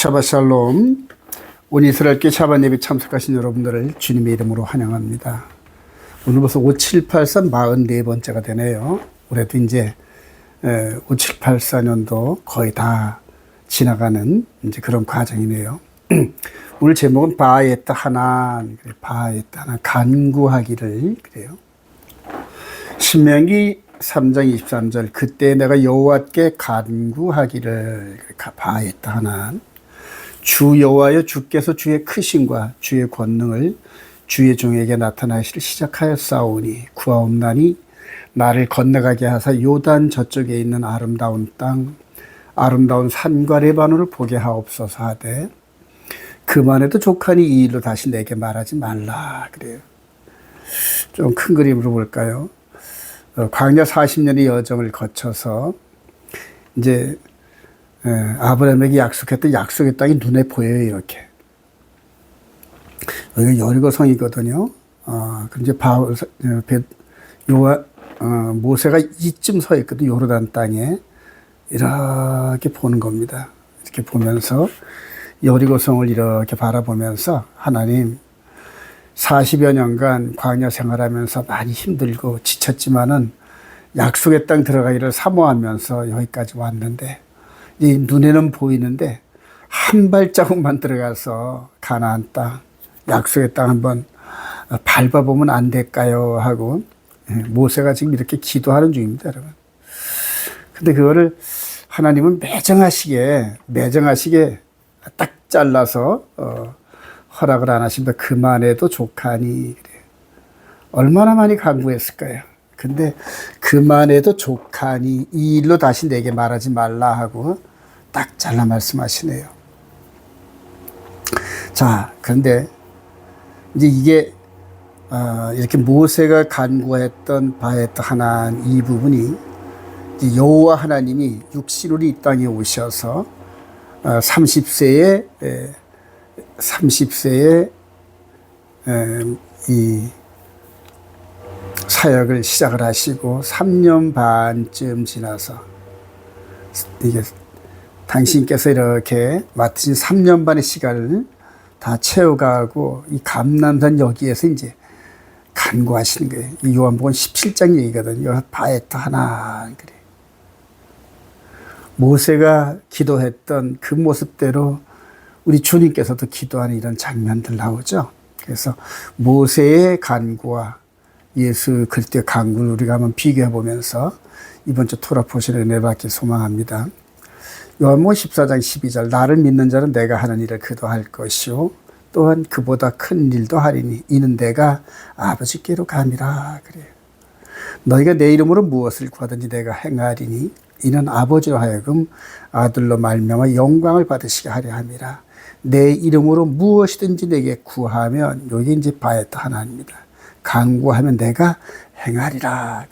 샤바샬롬. 온 이스라엘교회 샤bat 예배 참석하신 여러분들을 주님의 이름으로 환영합니다. 오늘 벌써 5784 44번째가 되네요. 올해도 이제 5784년도 거의 다 지나가는 이제 그런 과정이네요. 오늘 제목은 바에따 하난, 바에따 하난, 간구하기를 그래요. 신명기 3장 23절, 그때 내가 여호와께 간구하기를, 바에따 하난. 주 여호와여, 주께서 주의 크심과 주의 권능을 주의 종에게 나타나시를 시작하였사오니 구하옵나니 나를 건너가게 하사 요단 저쪽에 있는 아름다운 땅, 아름다운 산과 레바논을 보게 하옵소서 하되 그만해도 족하니 이 일로 다시 내게 말하지 말라. 그래요. 좀 큰 그림으로 볼까요? 광야 40년의 여정을 거쳐서 이제 아브라함에게 약속했던 약속의 땅이 눈에 보여요. 이렇게. 여기가 여리고성이거든요. 이제 모세가 이쯤 서 있거든요. 요르단 땅에. 이렇게 보는 겁니다. 이렇게 보면서 여리고성을 이렇게 바라보면서 하나님 40여 년간 광야 생활하면서 많이 힘들고 지쳤지만은 약속의 땅 들어가기를 사모하면서 여기까지 왔는데 이 눈에는 보이는데 한 발자국만 들어가서 가나안 땅, 약속의 땅 한번 밟아보면 안 될까요? 하고 모세가 지금 이렇게 기도하는 중입니다, 여러분. 근데 그거를 하나님은 매정하시게 딱 잘라서 허락을 안 하십니다. 그만해도 족하니. 그래요. 얼마나 많이 간구했을까요? 근데 그만해도 족하니 이 일로 다시 내게 말하지 말라 하고 딱 잘라 말씀하시네요. 자, 그런데 이제 이게 이렇게 모세가 간구했던 바에따 하난 이 부분이 여호와 하나님이 육신으로 이 땅에 오셔서 30세에 이 사역을 시작을 하시고 3년 반쯤 지나서 이게 당신께서 이렇게 맡으신 3년 반의 시간을 다 채워가고 이 감람산 여기에서 이제 간구하시는 거예요. 이 요한복음 17장 얘기거든요. 바에따 하난. 그래. 모세가 기도했던 그 모습대로 우리 주님께서도 기도하는 이런 장면들 나오죠. 그래서 모세의 간구와 예수 그리스도의 간구를 우리가 한번 비교해 보면서 이번 주 토라 포션을 내받길 소망합니다. 요한복음 14장 12절, 나를 믿는 자는 내가 하는 일을 그도 할 것이요 또한 그보다 큰 일도 하리니 이는 내가 아버지께로 감이라. 그래요. 너희가 내 이름으로 무엇을 구하든지 내가 행하리니 이는 아버지로 하여금 아들로 말미암아 영광을 받으시게 하려 함이라. 내 이름으로 무엇이든지 내게 구하면, 여기 이제 바에따 하나입니다. 간구하면 내가 행하리라.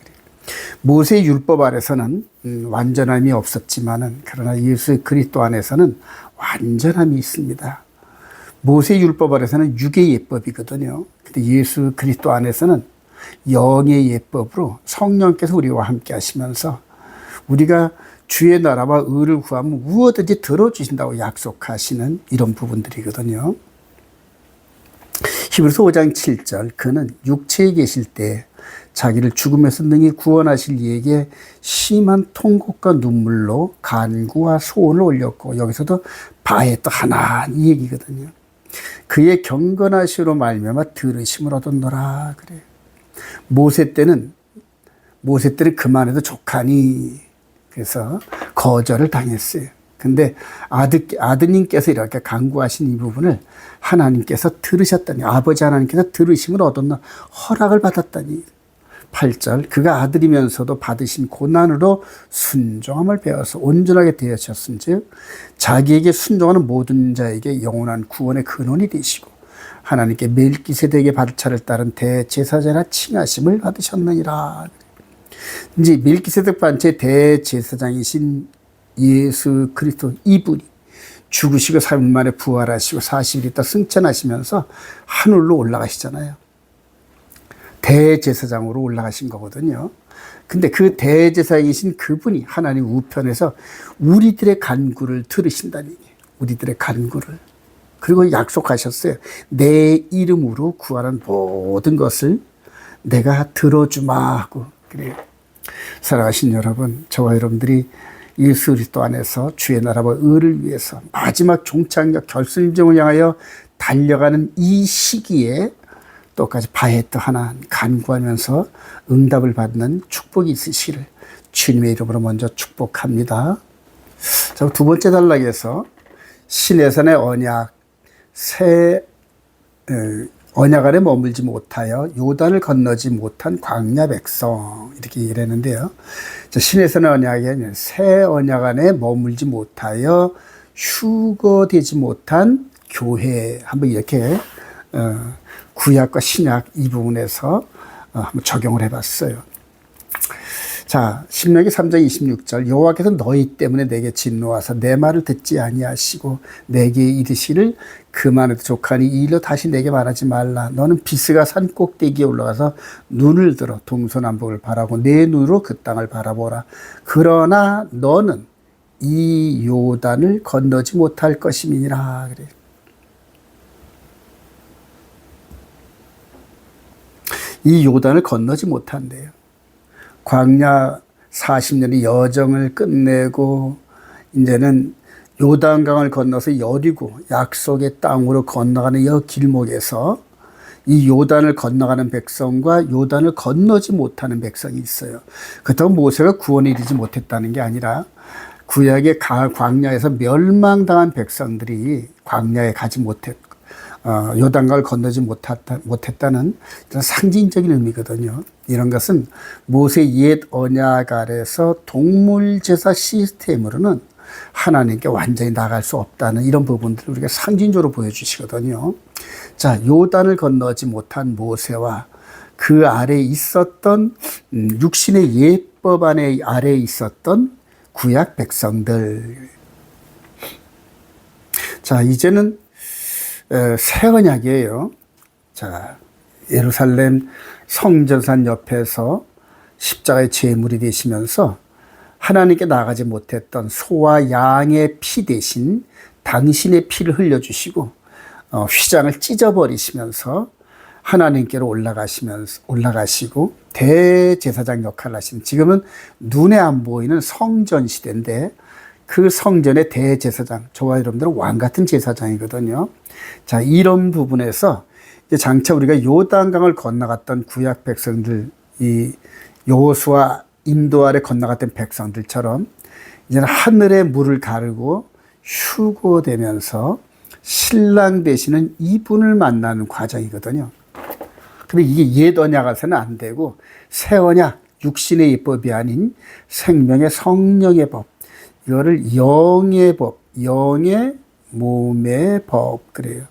모세의 율법 아래서는 완전함이 없었지만은 그러나 예수 그리스도 안에서는 완전함이 있습니다. 모세의 율법 아래서는 육의 예법이거든요. 근데 예수 그리스도 안에서는 영의 예법으로 성령께서 우리와 함께 하시면서 우리가 주의 나라와 의를 구하면 무엇든지 들어주신다고 약속하시는 이런 부분들이거든요. 히브리서 5장 7절, 그는 육체에 계실 때 자기를 죽음에서 능히 구원하실 이에게 심한 통곡과 눈물로 간구와 소원을 올렸고, 여기서도 바에따 하난 이 얘기거든요. 그의 경건하시로 말미암아 들으심을 얻었노라. 그래. 모세 때는 그만해도 족하니 그래서 거절을 당했어요. 근데 아드님께서 이렇게 간구하신 이 부분을 하나님께서 들으셨다니, 아버지 하나님께서 들으심을 얻었나, 허락을 받았다니. 8절, 그가 아들이면서도 받으신 고난으로 순종함을 배워서 온전하게 되셨은즉 자기에게 순종하는 모든 자에게 영원한 구원의 근원이 되시고 하나님께 멜기세덱의 발차를 따른 대제사장이라 칭하심을 받으셨느니라. 이제 멜기세덱 반차의 대제사장이신 예수 그리스도 이분이 죽으시고 3일 만에 부활하시고 40일 있다 승천하시면서 하늘로 올라가시잖아요. 대제사장으로 올라가신 거거든요. 근데 그 대제사장이신 그분이 하나님 우편에서 우리들의 간구를 들으신다니, 우리들의 간구를. 그리고 약속하셨어요. 내 이름으로 구하는 모든 것을 내가 들어주마 하고. 그래요. 사랑하신 여러분, 저와 여러분들이 예수 그리스도 안에서 주의 나라와 의를 위해서 마지막 종착역 결승점을 향하여 달려가는 이 시기에 똑같이 바에트 하나 간구하면서 응답을 받는 축복이 있으시기를 주님의 이름으로 먼저 축복합니다. 자, 두 번째 단락에서 시내산의 언약, 새 언약 안에 머물지 못하여 요단을 건너지 못한 광야 백성, 이렇게 얘기를 했는데요. 시내산의 언약이 아니라 새 언약 안에 머물지 못하여 휴거되지 못한 교회, 한번 이렇게 구약과 신약 이 부분에서 한번 적용을 해봤어요. 자, 신명기 3장 26절 여호와께서 너희 때문에 내게 진노하사 내 말을 듣지 아니하시고 내게 이르시를 그만해도 족하니 이 일로 다시 내게 말하지 말라. 너는 비스가 산 꼭대기에 올라가서 눈을 들어 동서남북을 바라고 내 눈으로 그 땅을 바라보라. 그러나 너는 이 요단을 건너지 못할 것임이니라. 그래. 이 요단을 건너지 못한대요. 광야 40년의 여정을 끝내고 이제는 요단강을 건너서 여리고 약속의 땅으로 건너가는 이 길목에서 이 요단을 건너가는 백성과 요단을 건너지 못하는 백성이 있어요. 그렇다고 모세가 구원에 이르지 못했다는 게 아니라 구약의 광야에서 멸망당한 백성들이 광야에 가지 못했고 요단강을 건너지 못했다는 상징적인 의미거든요. 이런 것은 모세 옛 언약 아래서 동물제사 시스템으로는 하나님께 완전히 나갈 수 없다는 이런 부분들을 우리가 상징적으로 보여주시거든요. 자, 요단을 건너지 못한 모세와 그 아래에 있었던 육신의 예법 아래에 있었던 구약 백성들. 자, 이제는 새 언약이에요. 자, 예루살렘 성전산 옆에서 십자가의 제물이 되시면서 하나님께 나가지 못했던 소와 양의 피 대신 당신의 피를 흘려주시고 휘장을 찢어버리시면서 하나님께로 올라가시고 대제사장 역할을 하시는, 지금은 눈에 안 보이는 성전 시대인데 그 성전의 대제사장, 저와 여러분들은 왕 같은 제사장이거든요. 자, 이런 부분에서 이제 장차 우리가 요단강을 건너갔던 구약 백성들, 이 여호수아 인도 아래 건너갔던 백성들처럼 이제는 하늘의 물을 가르고 휴고되면서 신랑 되시는 이분을 만나는 과정이거든요. 근데 이게 옛 언약에서는 안 되고 새 언약, 육신의 예법이 아닌 생명의 성령의 법, 이거를 영의 법, 영의 몸의 법, 그래요.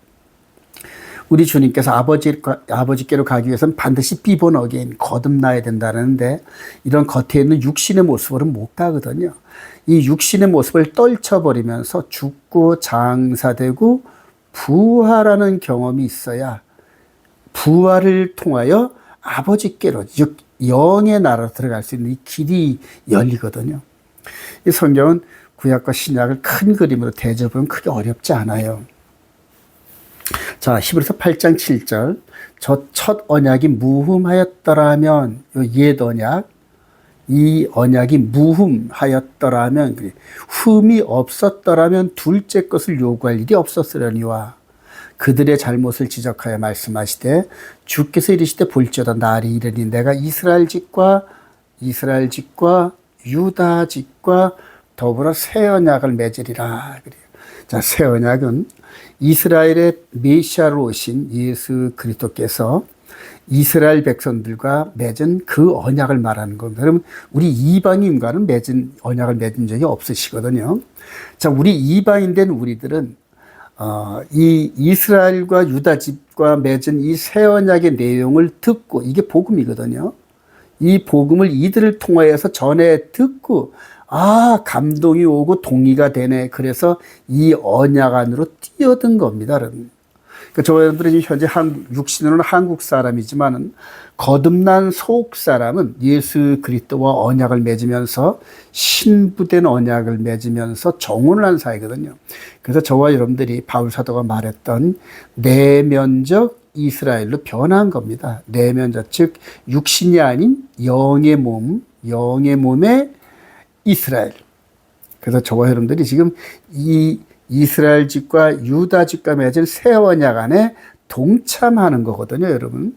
우리 주님께서 아버지께로 가기 위해서는 반드시 비본 어게인, 거듭나야 된다는데 이런 겉에 있는 육신의 모습으로는 못 가거든요. 이 육신의 모습을 떨쳐버리면서 죽고 장사되고 부활하는 경험이 있어야 부활을 통하여 아버지께로, 즉 영의 나라로 들어갈 수 있는 이 길이 열리거든요. 이 성경은 구약과 신약을 큰 그림으로 대접하면 크게 어렵지 않아요. 자, 히브리서 8장 7절 저 첫 언약이 무흠하였더라면, 옛 언약, 이 언약이 무흠하였더라면, 흠이 없었더라면 둘째 것을 요구할 일이 없었으려니와 그들의 잘못을 지적하여 말씀하시되 주께서 이르시되 볼지어다 날이 이르니 내가 이스라엘 집과 유다 집과 더불어 새 언약을 맺으리라. 그래요. 자, 새 언약은 이스라엘의 메시아로 오신 예수 그리스도께서 이스라엘 백성들과 맺은 그 언약을 말하는 겁니다. 그러면 우리 이방인과는 언약을 맺은 적이 없으시거든요. 자, 우리 이방인 된 우리들은 이 이스라엘과 유다 집과 맺은 이 새 언약의 내용을 듣고, 이게 복음이거든요. 이 복음을 이들을 통하여서 전해 듣고 감동이 오고 동의가 되네. 그래서 이 언약 안으로 뛰어든 겁니다. 여러분. 그 저와 여러분들이 현재 육신으로는 한국 사람이지만은 거듭난 속 사람은 예수 그리스도와 언약을 맺으면서 신부된 언약을 맺으면서 정혼을 한 사이거든요. 그래서 저와 여러분들이 바울 사도가 말했던 내면적 이스라엘로 변한 겁니다. 내면적, 즉 육신이 아닌 영의 몸의 이스라엘. 그래서 저와 여러분들이 지금 이 이스라엘 집과 유다 집과 맺은 새 언약 안에 동참하는 거거든요, 여러분.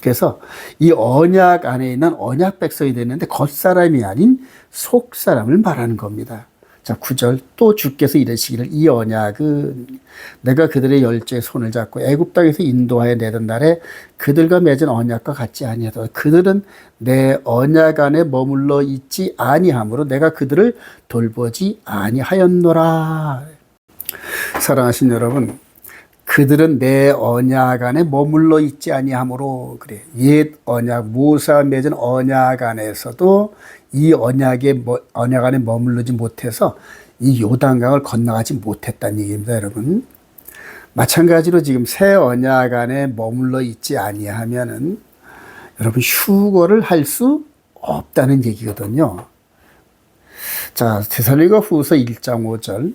그래서 이 언약 안에 있는 언약 백성이 되는데 겉사람이 아닌 속사람을 말하는 겁니다. 자, 9절 또 주께서 이르시기를 이 언약은 내가 그들의 열조의 손을 잡고 애굽 땅에서 인도하여 내던 날에 그들과 맺은 언약과 같지 아니하다. 그들은 내 언약 안에 머물러 있지 아니하므로 내가 그들을 돌보지 아니하였노라. 사랑하신 여러분, 그들은 내 언약 안에 머물러 있지 아니하므로 그래. 옛 언약, 모세와 맺은 언약 안에서도 이 언약 안에 머물르지 못해서 이 요단강을 건너가지 못했다는 얘기입니다, 여러분. 마찬가지로 지금 새 언약 안에 머물러 있지 아니하면은 여러분 휴거를 할 수 없다는 얘기거든요. 자, 데살로니가후서 1장 5절.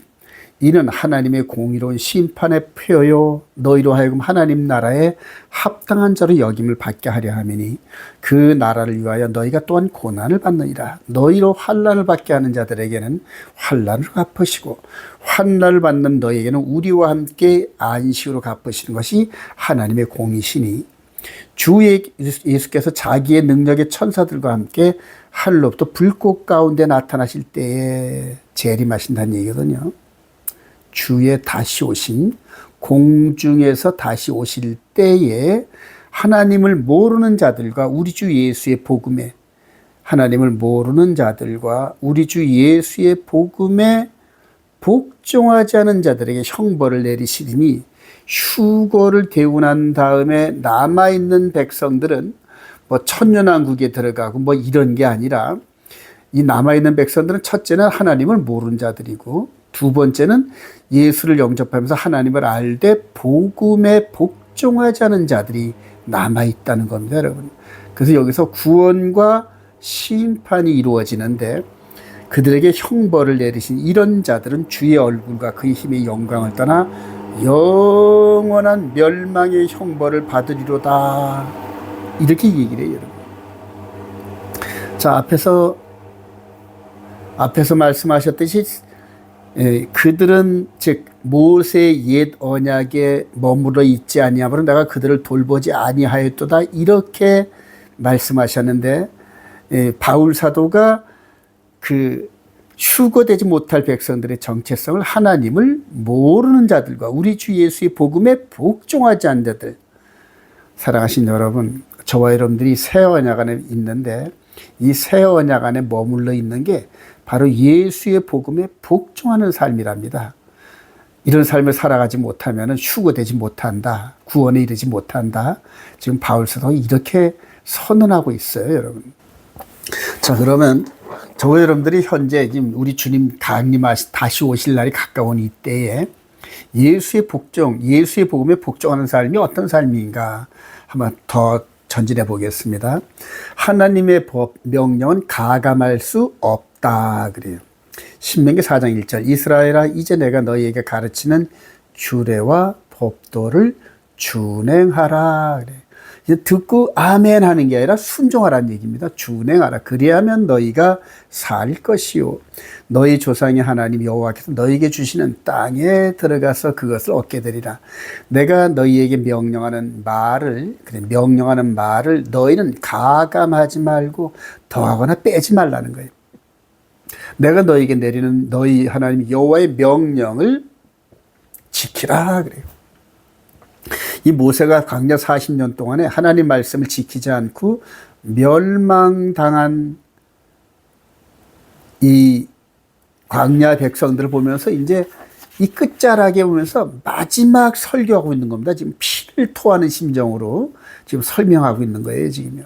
이는 하나님의 공의로운 심판의 표요 너희로 하여금 하나님 나라에 합당한 자로 여김을 받게 하려 함이니 그 나라를 위하여 너희가 또한 고난을 받느니라. 너희로 환난을 받게 하는 자들에게는 환난을 갚으시고 환난을 받는 너희에게는 우리와 함께 안식으로 갚으시는 것이 하나님의 공의시니 주 예수께서 자기의 능력의 천사들과 함께 하늘로부터 불꽃 가운데 나타나실 때에 재림하신다는 얘기거든요. 주의 다시 오심, 공중에서 다시 오실 때에 하나님을 모르는 자들과 우리 주 예수의 복음에 하나님을 모르는 자들과 우리 주 예수의 복음에 복종하지 않은 자들에게 형벌을 내리시리니 휴거를 대우 난 다음에 남아있는 백성들은 뭐 천년왕국에 들어가고 뭐 이런 게 아니라 이 남아있는 백성들은 첫째는 하나님을 모르는 자들이고 두 번째는 예수를 영접하면서 하나님을 알되 복음에 복종하지 않은 자들이 남아있다는 겁니다, 여러분. 그래서 여기서 구원과 심판이 이루어지는데 그들에게 형벌을 내리신 이런 자들은 주의 얼굴과 그의 힘의 영광을 떠나 영원한 멸망의 형벌을 받으리로다. 이렇게 얘기를 해요, 여러분. 자, 앞에서 말씀하셨듯이 그들은 즉 모세의 옛 언약에 머물러 있지 아니하므로 내가 그들을 돌보지 아니하였도다 이렇게 말씀하셨는데 바울 사도가 그 휴거되지 못할 백성들의 정체성을 하나님을 모르는 자들과 우리 주 예수의 복음에 복종하지 않는 자들, 사랑하신 여러분, 저와 여러분들이 새 언약 안에 있는데 이 새 언약 안에 머물러 있는 게 바로 예수의 복음에 복종하는 삶이랍니다. 이런 삶을 살아가지 못하면 휴거되지 못한다. 구원에 이르지 못한다. 지금 바울 사도가 이렇게 선언하고 있어요, 여러분. 자, 그러면 저와 여러분들이 현재 지금 우리 주님 다시 오실 날이 가까운 이때에 예수의 복음에 복종하는 삶이 어떤 삶인가 한번 더 전진해 보겠습니다. 하나님의 법, 명령은 가감할 수 없다 그래요. 신명기 4장 1절 이스라엘아 이제 내가 너희에게 가르치는 규례와 법도를 준행하라 그래요. 이제 듣고 아멘 하는 게 아니라 순종하라는 얘기입니다. 준행하라. 그리하면 너희가 살 것이요 너희 조상의 하나님 여호와께서 너희에게 주시는 땅에 들어가서 그것을 얻게 되리라. 내가 너희에게 명령하는 말을 너희는 가감하지 말고 더하거나 빼지 말라는 거예요. 내가 너희에게 내리는 너희 하나님 여호와의 명령을 지키라 그래요. 이 모세가 광야 40년 동안에 하나님 말씀을 지키지 않고 멸망당한 이 광야 백성들을 보면서 이제 이 끝자락에 보면서 마지막 설교하고 있는 겁니다. 지금 피를 토하는 심정으로 지금 설명하고 있는 거예요, 지금요.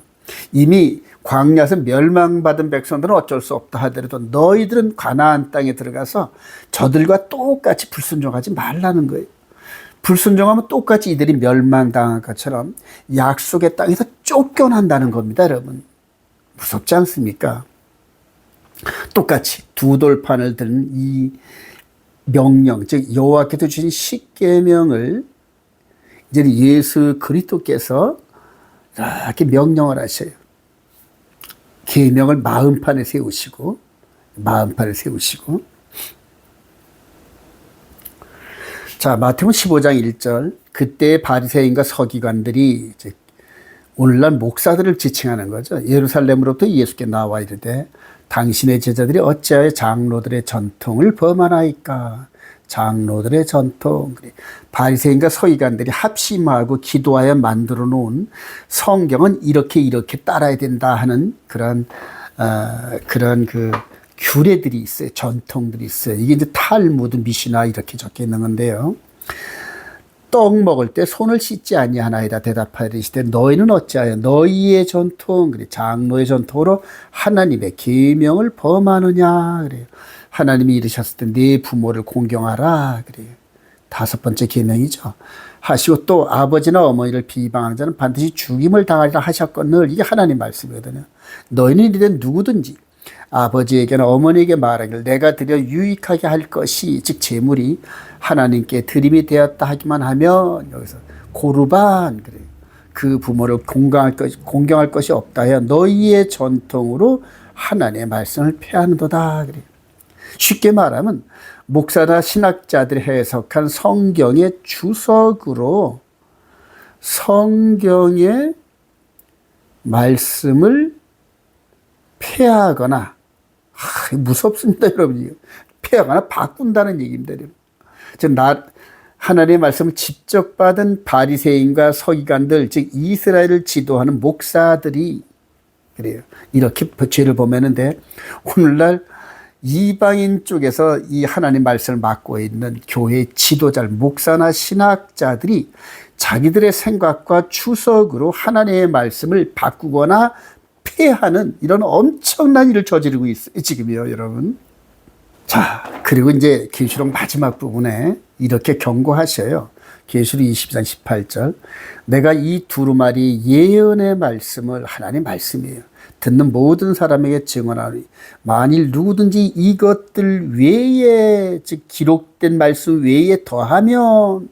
이미 광야에서 멸망받은 백성들은 어쩔 수 없다 하더라도 너희들은 가나안 땅에 들어가서 저들과 똑같이 불순종하지 말라는 거예요. 불순종하면 똑같이 이들이 멸망당한 것처럼 약속의 땅에서 쫓겨난다는 겁니다, 여러분. 무섭지 않습니까? 똑같이 두 돌판을 든 이 명령, 즉 여호와께서 주신 십계명을 이제 예수 그리스도께서 이렇게 명령을 하셔요. 계명을 마음판에 세우시고 자, 마태복음 15장 1절. 그때 바리새인과 서기관들이 이제 오늘날 목사들을 지칭하는 거죠. 예루살렘으로부터 예수께 나와 이르되 당신의 제자들이 어찌하여 장로들의 전통을 범하나이까? 장로들의 전통. 바리새인과 서기관들이 합심하고 기도하여 만들어 놓은 성경은 이렇게 따라야 된다 하는 그런 그 규례들이 있어요. 전통들이 있어요. 이게 이제 탈무드, 미시나 이렇게 적혀 있는 건데요. 떡 먹을 때 손을 씻지 아니하나이다 대답하여 이르시되 너희는 어찌하여 너희의 전통, 그래 장로의 전통으로 하나님의 계명을 범하느냐 그래요. 하나님이 이르셨을 때 네 부모를 공경하라 그래요. 5번째 계명이죠. 하시고 또 아버지나 어머니를 비방하는 자는 반드시 죽임을 당하리라 하셨거늘. 이게 하나님 말씀이거든요. 너희는 이르되 누구든지 아버지에게나 어머니에게 말하기를 내가 드려 유익하게 할 것이 즉 재물이 하나님께 드림이 되었다 하기만 하면, 여기서 고르반 그래요. 그 부모를 공경할 것이 없다 하여 너희의 전통으로 하나님의 말씀을 폐하는도다 그래요. 쉽게 말하면 목사나 신학자들이 해석한 성경의 주석으로 성경의 말씀을 폐하거나, 무섭습니다, 여러분. 폐하거나 바꾼다는 얘기입니다, 여러분. 하나님의 말씀을 직접 받은 바리새인과 서기관들, 즉 이스라엘을 지도하는 목사들이 그래요. 이렇게 죄를 범했는데, 오늘날 이방인 쪽에서 이 하나님 말씀을 맡고 있는 교회 지도자, 목사나 신학자들이 자기들의 생각과 추석으로 하나님의 말씀을 바꾸거나 폐하는 이런 엄청난 일을 저지르고 있어요, 지금이요, 여러분. 자, 그리고 이제 계시록 마지막 부분에 이렇게 경고하셔요. 계시록 22장 18절. 내가 이 두루마리 예언의 말씀을, 하나님의 말씀이에요, 듣는 모든 사람에게 증언하니 만일 누구든지 이것들 외에, 즉 기록된 말씀 외에 더하면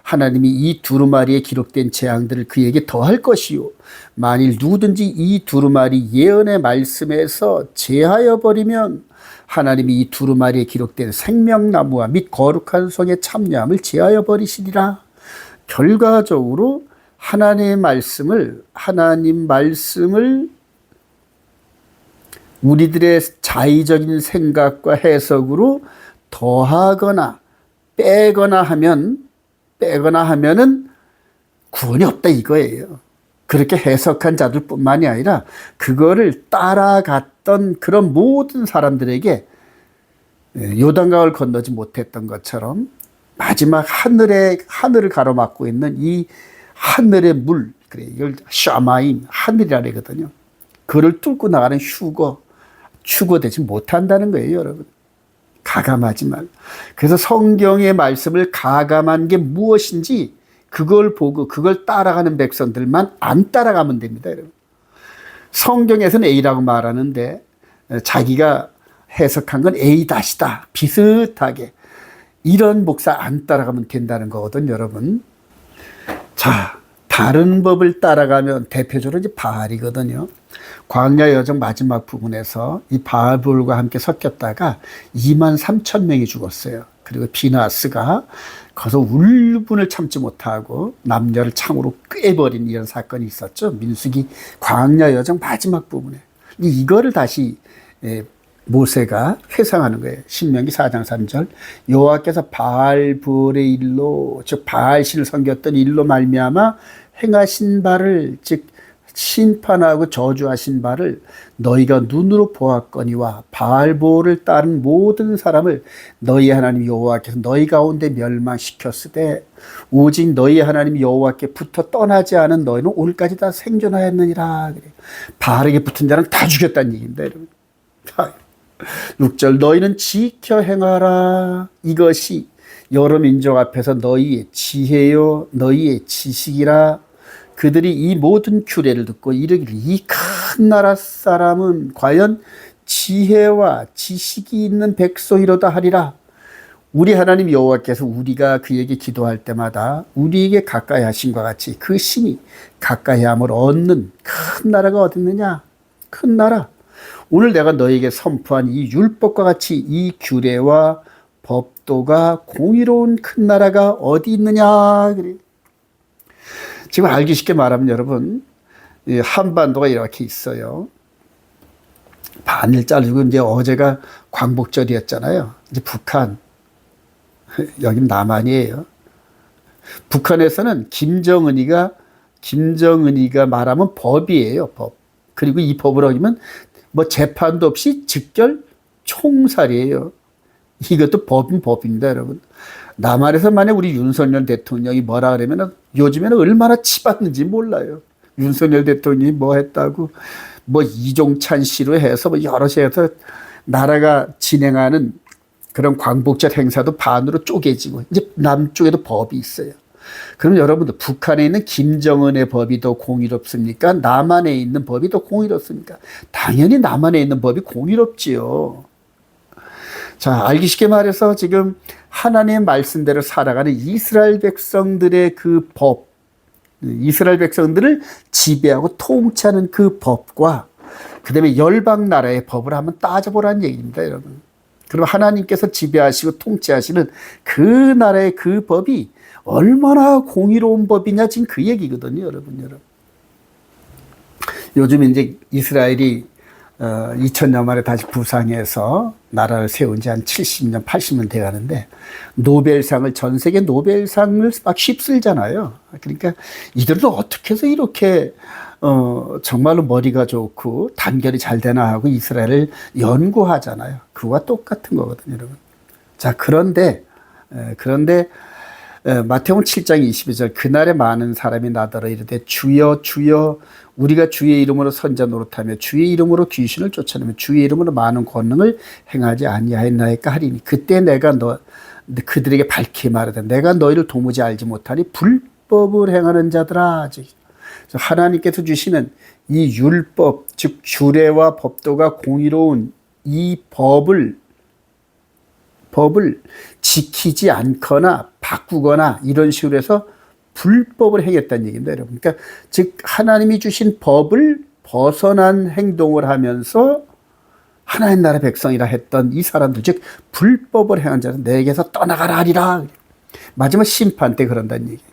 하나님이 이 두루마리에 기록된 재앙들을 그에게 더할 것이요 만일 누구든지 이 두루마리 예언의 말씀에서 제하여 버리면 하나님이 이 두루마리에 기록된 생명나무와 및 거룩한 성의 참여함을 제하여 버리시리라. 결과적으로 하나님 말씀을 우리들의 자의적인 생각과 해석으로 더하거나 빼거나 하면은 구원이 없다 이거예요. 그렇게 해석한 자들 뿐만이 아니라 그거를 따라갔던 그런 모든 사람들에게 요단강을 건너지 못했던 것처럼 마지막 하늘을 가로막고 있는 이 하늘의 물, 그래, 이걸 샤마임, 하늘이라 그러거든요. 그를 뚫고 나가는 추구되지 못한다는 거예요, 여러분. 가감하지 말. 그래서 성경의 말씀을 가감한 게 무엇인지 그걸 보고 그걸 따라가는 백성들만 안 따라가면 됩니다, 여러분. 성경에서는 A라고 말하는데 자기가 해석한 건 A-다. 비슷하게. 이런 목사 안 따라가면 된다는 거거든요, 여러분. 자, 다른 법을 따라가면 대표적으로 이제 바알이거든요. 광야 여정 마지막 부분에서 이 바알볼과 함께 섞였다가 23,000명이 죽었어요. 그리고 비나스가 거기서 울분을 참지 못하고 남녀를 창으로 꿰버린 이런 사건이 있었죠. 민수기 광야 여정 마지막 부분에. 이거를 다시 모세가 회상하는 거예요. 신명기 4장 3절. 여호와께서 바알볼의 일로, 즉 바알신을 섬겼던 일로 말미암아 행하신 바를, 즉 심판하고 저주하신 바를 너희가 눈으로 보았거니와 바알볼을 따른 모든 사람을 너희 하나님 여호와께서 너희 가운데 멸망시켰으되 오직 너희 하나님 여호와께 붙어 떠나지 않은 너희는 오늘까지 다 생존하였느니라. 그래. 바알에게 붙은 자는 다 죽였다는 얘기입니다, 여러분. 6절. 너희는 지켜 행하라. 이것이 여러 민족 앞에서 너희의 지혜요 너희의 지식이라. 그들이 이 모든 규례를 듣고 이르기를 이 큰 나라 사람은 과연 지혜와 지식이 있는 백성이로다 하리라. 우리 하나님 여호와께서 우리가 그에게 기도할 때마다 우리에게 가까이 하신과 같이 그 신이 가까이 함을 얻는 큰 나라가 어디 있느냐? 큰 나라. 오늘 내가 너에게 선포한 이 율법과 같이 이 규례와 법도가 공의로운 큰 나라가 어디 있느냐? 그래. 지금 알기 쉽게 말하면 여러분, 한반도가 이렇게 있어요. 반을 자르고 이제 어제가 광복절이었잖아요. 이제 북한, 여긴 남한이에요. 북한에서는 김정은이가 말하면 법이에요, 법. 그리고 이 법을 어기면 뭐 재판도 없이 즉결 총살이에요. 이것도 법입니다, 여러분. 남한에서 만약 우리 윤석열 대통령이 뭐라 그러면 요즘에는 얼마나 치받는지 몰라요. 윤석열 대통령이 뭐 했다고, 뭐 이종찬 씨로 해서 뭐 여러 해서 나라가 진행하는 그런 광복절 행사도 반으로 쪼개지고, 이제 남쪽에도 법이 있어요. 그럼 여러분들, 북한에 있는 김정은의 법이 더 공의롭습니까? 남한에 있는 법이 더 공의롭습니까? 당연히 남한에 있는 법이 공의롭지요. 자, 알기 쉽게 말해서 지금 하나님의 말씀대로 살아가는 이스라엘 백성들의 그 법, 이스라엘 백성들을 지배하고 통치하는 그 법과 그 다음에 열방 나라의 법을 한번 따져보라는 얘기입니다, 여러분. 그럼 하나님께서 지배하시고 통치하시는 그 나라의 그 법이 얼마나 공의로운 법이냐, 지금 그 얘기거든요, 여러분. 요즘 이제 이스라엘이 2000년 만에 다시 부상해서 나라를 세운 지 한 70년, 80년 돼 가는데, 노벨상을, 전 세계 노벨상을 막 휩쓸잖아요. 그러니까 이들은 어떻게 해서 이렇게 정말로 머리가 좋고 단결이 잘 되나 하고 이스라엘을 연구하잖아요. 그와 똑같은 거거든요, 여러분. 자, 그런데 마태복음 7장 22절, 그날에 많은 사람이 나더러 이르되 주여 주여 우리가 주의 이름으로 선자 노릇하며 주의 이름으로 귀신을 쫓아내며 주의 이름으로 많은 권능을 행하지 아니하였나이까 하리니 그때 내가 그들에게 밝히 말하되 내가 너희를 도무지 알지 못하니 불법을 행하는 자들아. 하나님께서 주시는 이 율법, 즉 규례와 법도가 공의로운 이 법을 지키지 않거나 바꾸거나 이런 식으로 해서 불법을 행했다는 얘기입니다, 여러분. 그러니까 즉 하나님이 주신 법을 벗어난 행동을 하면서 하나님 나라 백성이라 했던 이 사람들, 즉 불법을 행한 자는 내게서 떠나가라 하리라. 마지막 심판 때 그런다는 얘기.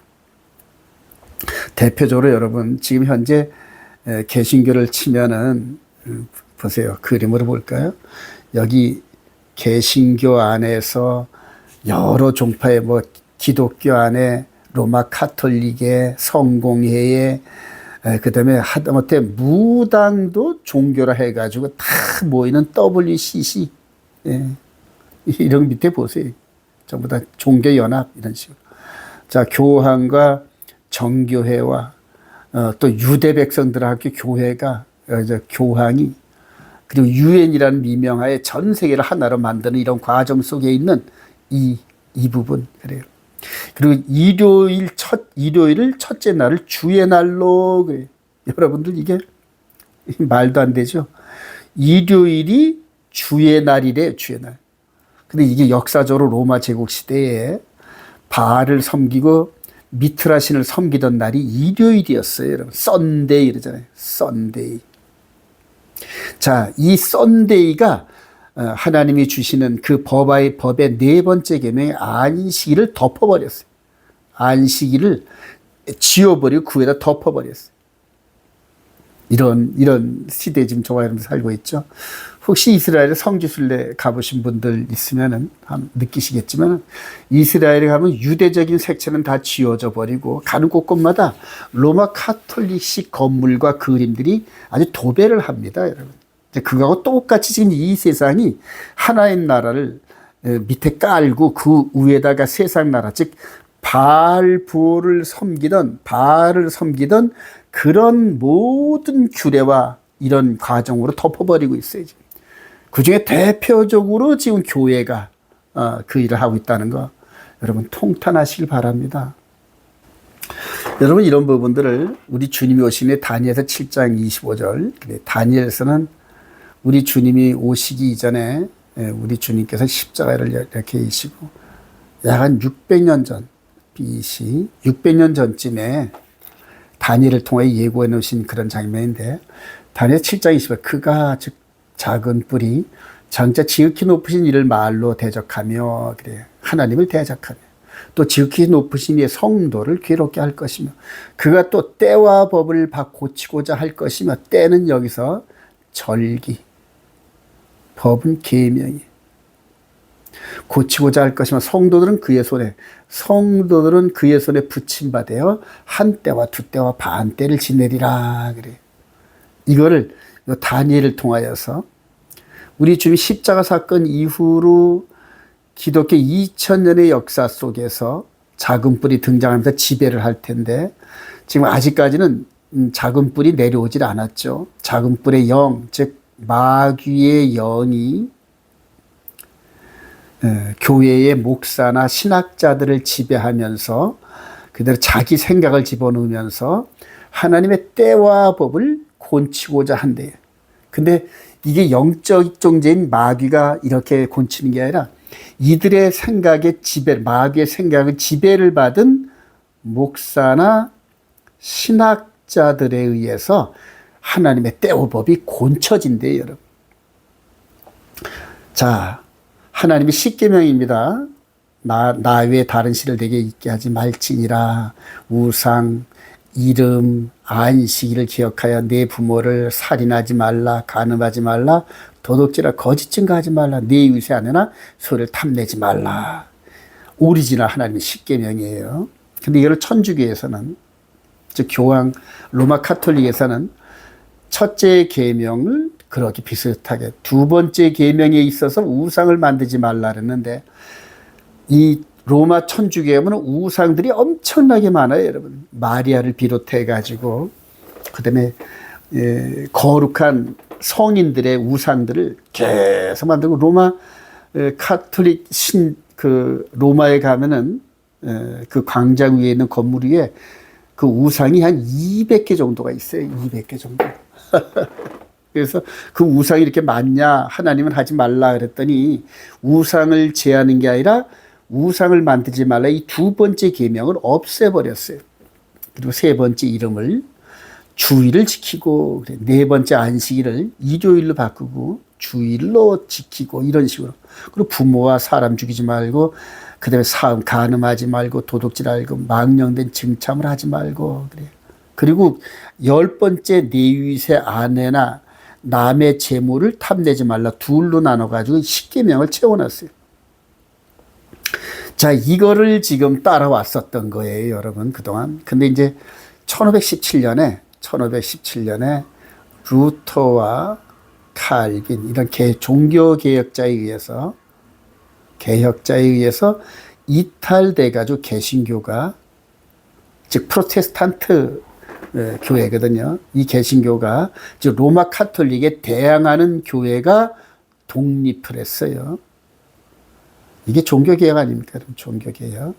대표적으로 여러분, 지금 현재 개신교를 치면은 보세요. 그림으로 볼까요? 여기 개신교 안에서 여러 종파의 뭐 기독교 안에 로마 카톨릭의 성공회에 그다음에 하다못해 무당도 종교라 해가지고 다 모이는 WCC, 이런 밑에 보세요. 전부 다 종교연합 이런 식으로. 자, 교황과 정교회와 또 유대 백성들하고 교회가 교황이 그리고 유엔이라는 미명하에 전 세계를 하나로 만드는 이런 과정 속에 있는 이 부분 그래요. 그리고 일요일을 첫째 날을 주의 날로 그래요. 여러분들 이게 말도 안 되죠. 일요일이 주의 날이래요, 주의 날. 근데 이게 역사적으로 로마 제국 시대에 바알을 섬기고 미트라 신을 섬기던 날이 일요일이었어요, 여러분. 썬데이 이러잖아요. 썬데이. 자, 이 썬데이가 하나님이 주시는 그 법의 네 번째 계명의 안식일을 덮어버렸어요. 안식일을 지워버리고 그 위에다 덮어버렸어요. 이런 시대에 지금 저와 여러분 살고 있죠. 혹시 이스라엘에 성지순례 가보신 분들 있으면은 느끼시겠지만, 이스라엘에 가면 유대적인 색채는 다 지워져 버리고 가는 곳곳마다 로마 카톨릭식 건물과 그림들이 아주 도배를 합니다, 여러분. 그거하고 똑같이 지금 이 세상이 하나의 나라를 밑에 깔고 그 위에다가 세상 나라, 즉 바알을 섬기던 그런 모든 규례와 이런 과정으로 덮어버리고 있어요. 그 중에 대표적으로 지금 교회가 그 일을 하고 있다는 거. 여러분 통탄하시길 바랍니다. 여러분 이런 부분들을 우리 주님이 오시는 다니엘서 7장 25절, 다니엘서는 우리 주님이 오시기 이전에 우리 주님께서 십자가를 이렇게 이시고 약 한 600년 전 BC 600년 전쯤에 다니엘을 통해 예고해 놓으신 그런 장면인데, 다니엘 7장 20절, 그가 즉 작은 뿔이 장차 지극히 높으신 이를 말로 대적하며, 그래 하나님을 대적하며 또 지극히 높으신 이의 성도를 괴롭게 할 것이며, 그가 또 때와 법을 고치고자 할 것이며, 때는 여기서 절기, 법은 계명이, 고치고자 할 것이며, 성도들은 그의 손에 붙임받아 한 때와 두 때와 반 때를 지내리라. 그래. 이거를 다니엘을 통하여서 우리 주님 십자가 사건 이후로 기독교 2000년의 역사 속에서 작은 뿔이 등장하면서 지배를 할 텐데, 지금 아직까지는 작은 뿔이 내려오질 않았죠. 작은 뿔의 영, 즉 마귀의 영이 교회의 목사나 신학자들을 지배하면서 그대로 자기 생각을 집어넣으면서 하나님의 때와 법을 곤치고자 한대요. 근데 이게 영적 존재인 마귀가 이렇게 곤치는 게 아니라 이들의 생각에 마귀의 생각을 지배를 받은 목사나 신학자들에 의해서 하나님의 때와 법이 곤쳐진대요, 여러분. 자, 하나님의 십계명입니다. 나 외에 다른 신을 내게 있게 하지 말지니라. 우상, 이름, 안식일을 기억하여 내 부모를 살인하지 말라, 간음하지 말라, 도둑질하 거짓 증거하지 말라, 내 이웃의 아내나 소를 탐내지 말라. 오리지널 하나님의 십계명이에요. 근데 이걸 천주교에서는, 즉 교황 로마 카톨릭에서는 첫째 계명을 그렇게 비슷하게, 두 번째 계명에 있어서 우상을 만들지 말라 그랬는데, 이 로마 천주교에는 우상들이 엄청나게 많아요, 여러분. 마리아를 비롯해 가지고, 그다음에 거룩한 성인들의 우상들을 계속 만들고, 로마 카톨릭 로마에 가면은 그 광장 위에 있는 건물 위에 그 우상이 한 200개 정도가 있어요. 200개 정도. 그래서 그 우상이 이렇게 많냐, 하나님은 하지 말라 그랬더니 우상을 제하는 게 아니라 우상을 만들지 말라, 이 두 번째 계명을 없애버렸어요. 그리고 세 번째 이름을 주일을 지키고, 네 번째 안식일을 일요일로 바꾸고 주일로 지키고, 이런 식으로. 그리고 부모와 사람 죽이지 말고, 그 다음에 사음 간음하지 말고, 도둑질하지 말고, 망령된 증참을 하지 말고, 그래. 그리고 10번째 내 이웃의 아내나 남의 재물을 탐내지 말라, 둘로 나눠가지고 십계명을 채워놨어요. 자, 이거를 지금 따라왔었던 거예요, 여러분, 그동안. 근데 이제 1517년에 루터와 칼빈, 이런 종교개혁자에 의해서 이탈돼가지고 개신교가, 즉 프로테스탄트 교회거든요. 이 개신교가 즉 로마 카톨릭에 대항하는 교회가 독립을 했어요. 이게 종교개혁 아닙니까? 그럼 종교개혁.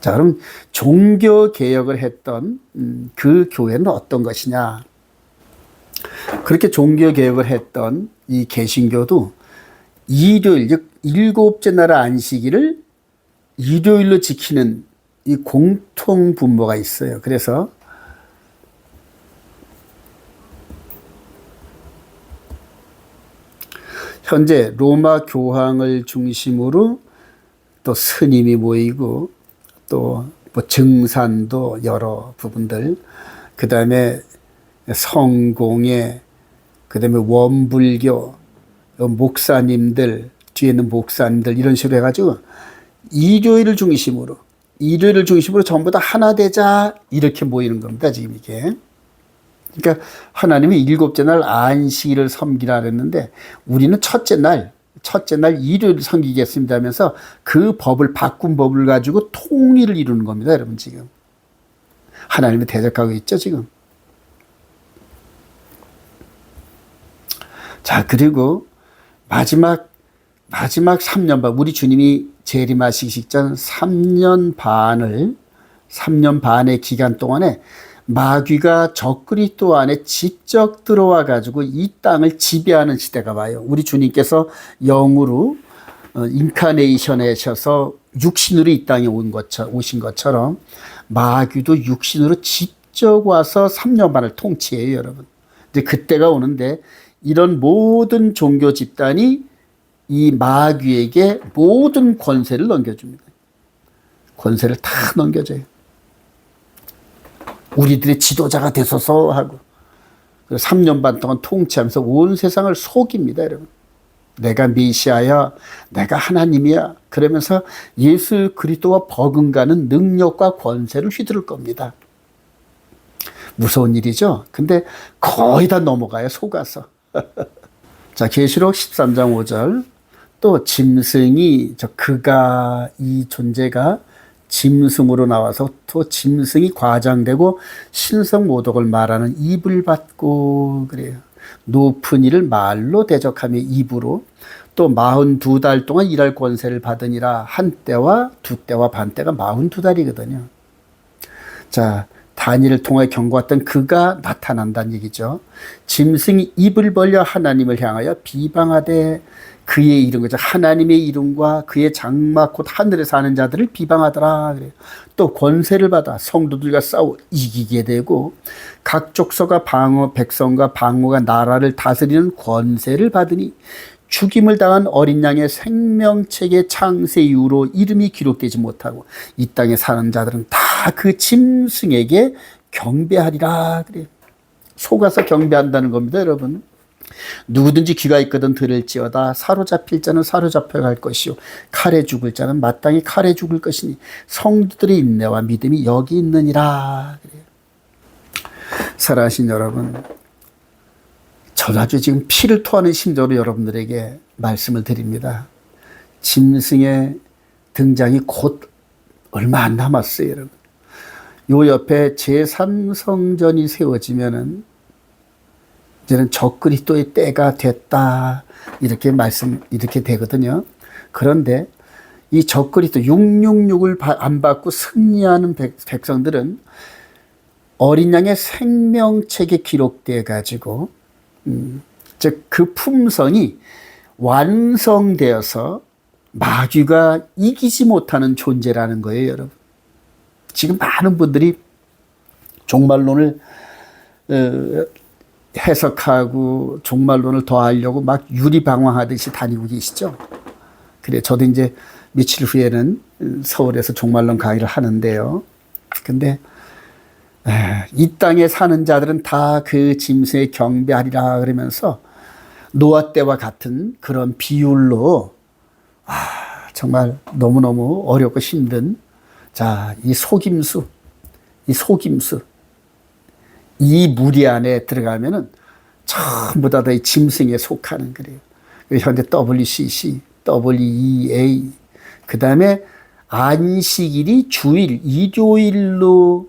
자, 그럼 종교개혁을 했던 그 교회는 어떤 것이냐? 그렇게 종교개혁을 했던 이 개신교도 일요일, 즉 일곱째 나라 안식일을 일요일로 지키는 이 공통 분모가 있어요. 그래서 현재 로마 교황을 중심으로 또 스님이 모이고, 또 뭐 증산도 여러 부분들, 그 다음에 성공회, 그 다음에 원불교, 목사님들, 뒤에 있는 목사님들, 이런 식으로 해가지고 일요일을 중심으로 전부 다 하나 되자, 이렇게 모이는 겁니다, 지금 이게. 그러니까 하나님이 일곱째 날 안식일을 섬기라 그랬는데, 우리는 첫째 날 일요일을 섬기겠습니다 하면서 그 바꾼 법을 가지고 통일을 이루는 겁니다, 여러분. 지금 하나님을 대적하고 있죠, 지금. 자, 그리고 마지막 3년반, 우리 주님이 재림하시기 직전 3년 반의 기간 동안에 마귀가 적그리스도 안에 직접 들어와 가지고 이 땅을 지배하는 시대가 와요. 우리 주님께서 영으로 인카네이션하셔서 육신으로 이 땅에 오신 것처럼 마귀도 육신으로 직접 와서 3년 반을 통치해요, 여러분. 이제 그때가 오는데 이런 모든 종교 집단이 이 마귀에게 모든 권세를 넘겨줍니다. 권세를 다 넘겨줘요. 우리들의 지도자가 되소서 하고 3년 반 동안 통치하면서 온 세상을 속입니다, 여러분. 내가 메시아야, 내가 하나님이야. 그러면서 예수 그리스도와 버금가는 능력과 권세를 휘두를 겁니다. 무서운 일이죠. 근데 거의 다 넘어가요, 속아서. 자, 계시록 13장 5절. 또 짐승이 그가 이 존재가 짐승으로 나와서 또 짐승이 과장되고 신성 모독을 말하는 입을 받고 그래요. 높은 이를 말로 대적하며 입으로 또 42달 동안 일할 권세를 받으니라. 한 때와 두 때와 반 때가 42달이거든요. 자, 다니엘을 통해 경고했던 그가 나타난다는 얘기죠. 짐승이 입을 벌려 하나님을 향하여 비방하되 그의 이름, 하나님의 이름과 그의 장막 곧 하늘에 사는 자들을 비방하더라. 그래요. 또 권세를 받아 성도들과 싸워 이기게 되고 각 족속과 백성과 방어가 나라를 다스리는 권세를 받으니 죽임을 당한 어린 양의 생명책의 창세 이후로 이름이 기록되지 못하고 이 땅에 사는 자들은 다 그 짐승에게 경배하리라. 그래요. 속아서 경배한다는 겁니다, 여러분. 누구든지 귀가 있거든 들을지어다. 사로잡힐 자는 사로잡혀 갈 것이요 칼에 죽을 자는 마땅히 칼에 죽을 것이니 성도들의 인내와 믿음이 여기 있느니라. 그래요. 사랑하신 여러분, 저는 아주 지금 피를 토하는 심정으로 여러분들에게 말씀을 드립니다. 짐승의 등장이 곧 얼마 안 남았어요, 여러분. 요 옆에 제3성전이 세워지면은 이제는 적그리스도의 때가 됐다. 이렇게 되거든요. 그런데 이 적그리스도 666을 안 받고 승리하는 백성들은 어린 양의 생명책에 기록돼 가지고 즉 그 품성이 완성되어서 마귀가 이기지 못하는 존재라는 거예요, 여러분. 지금 많은 분들이 종말론을 해석하고 종말론을 더하려고 막 유리방황하듯이 다니고 계시죠. 그래, 저도 이제 며칠 후에는 서울에서 종말론 강의를 하는데요. 근데 이 땅에 사는 자들은 다 그 짐승에 경배하리라 그러면서 노아 때와 같은 그런 비율로 정말 너무너무 어렵고 힘든 자, 이 속임수 이 무리 안에 들어가면은 전부 다 이 짐승에 속하는 거래요. 현재 WCC, WEA, 그 다음에 안식일이 주일, 일요일로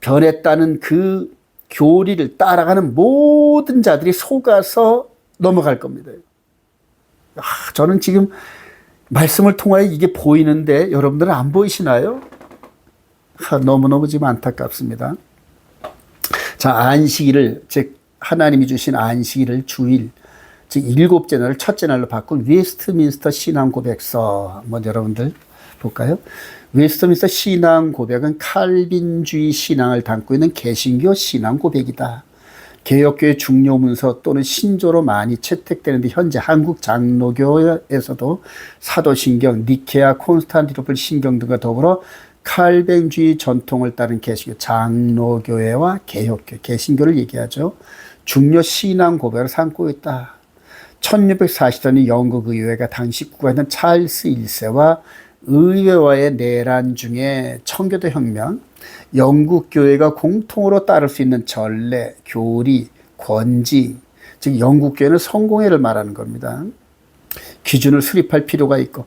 변했다는 그 교리를 따라가는 모든 자들이 속아서 넘어갈 겁니다. 저는 지금 말씀을 통하여 이게 보이는데 여러분들은 안 보이시나요? 너무너무 지금 안타깝습니다. 자, 안식일을, 즉 하나님이 주신 안식일을 주일, 즉 일곱째 날을 첫째 날로 바꾼 웨스트민스터 신앙 고백서 한번 여러분들 볼까요? 웨스트민스터 신앙 고백은 칼빈주의 신앙을 담고 있는 개신교 신앙 고백이다. 개혁교회 중요 문서 또는 신조로 많이 채택되는데 현재 한국 장로교에서도 사도신경, 니케아, 콘스탄티노플 신경 등과 더불어 칼뱅주의 전통을 따른 개신교, 장로교회와 개혁교회, 개신교를 얘기하죠. 중요 신앙 고백을 삼고 있다. 1640년에 영국 의회가 당시 국가였던 찰스 1세와 의회와의 내란 중에 청교도 혁명, 영국 교회가 공통으로 따를 수 있는 전례, 교리, 권징, 즉 영국 교회는 성공회를 말하는 겁니다. 기준을 수립할 필요가 있고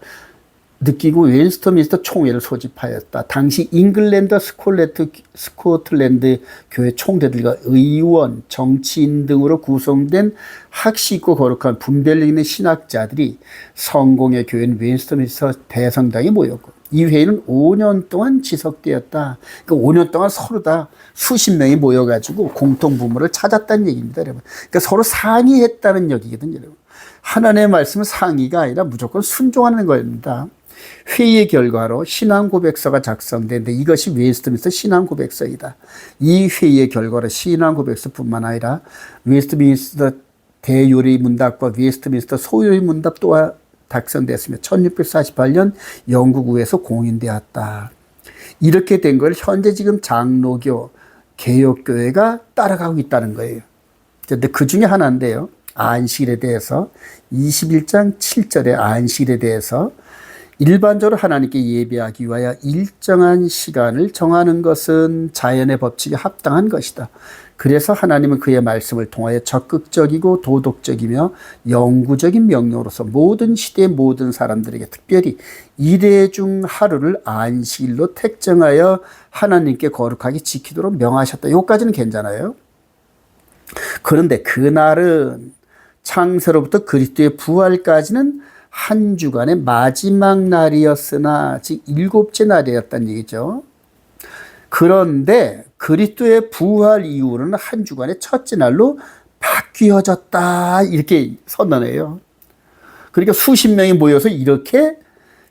느끼고 웨스트민스터 총회를 소집하였다. 당시 잉글랜드 스코틀랜드 교회 총대들과 의원, 정치인 등으로 구성된 학식있고 거룩한 분별력 있는 신학자들이 성공의 교회인 웨스트민스터 대성당에 모였고 이 회의는 5년 동안 지속되었다. 그러니까 5년 동안 서로 다 수십 명이 모여가지고 공통 부모를 찾았다는 얘기입니다, 여러분. 그러니까 서로 상의했다는 얘기거든요, 여러분. 하나님의 말씀은 상의가 아니라 무조건 순종하는 겁니다. 회의의 결과로 신앙고백서가 작성되는데 이것이 웨스트민스터 신앙고백서이다. 이 회의의 결과로 신앙고백서뿐만 아니라 웨스트민스터 대요리문답과 웨스트민스터 소요리문답 또한 작성됐으며 1648년 영국에서 공인되었다. 이렇게 된 걸 현재 지금 장로교, 개혁교회가 따라가고 있다는 거예요. 근데 그 중에 하나인데요. 안식일에 대해서 21장 7절의 안식일에 대해서 일반적으로 하나님께 예배하기 위하여 일정한 시간을 정하는 것은 자연의 법칙에 합당한 것이다. 그래서 하나님은 그의 말씀을 통하여 적극적이고 도덕적이며 영구적인 명령으로서 모든 시대의 모든 사람들에게 특별히 일회 중 하루를 안식일로 택정하여 하나님께 거룩하게 지키도록 명하셨다. 여기까지는 괜찮아요. 그런데 그날은 창세로부터 그리스도의 부활까지는 한 주간의 마지막 날이었으나 즉 7째 날이었다는 얘기죠. 그런데 그리스도의 부활 이후로는 한 주간의 첫째 날로 바뀌어졌다 이렇게 선언해요. 그러니까 수십 명이 모여서 이렇게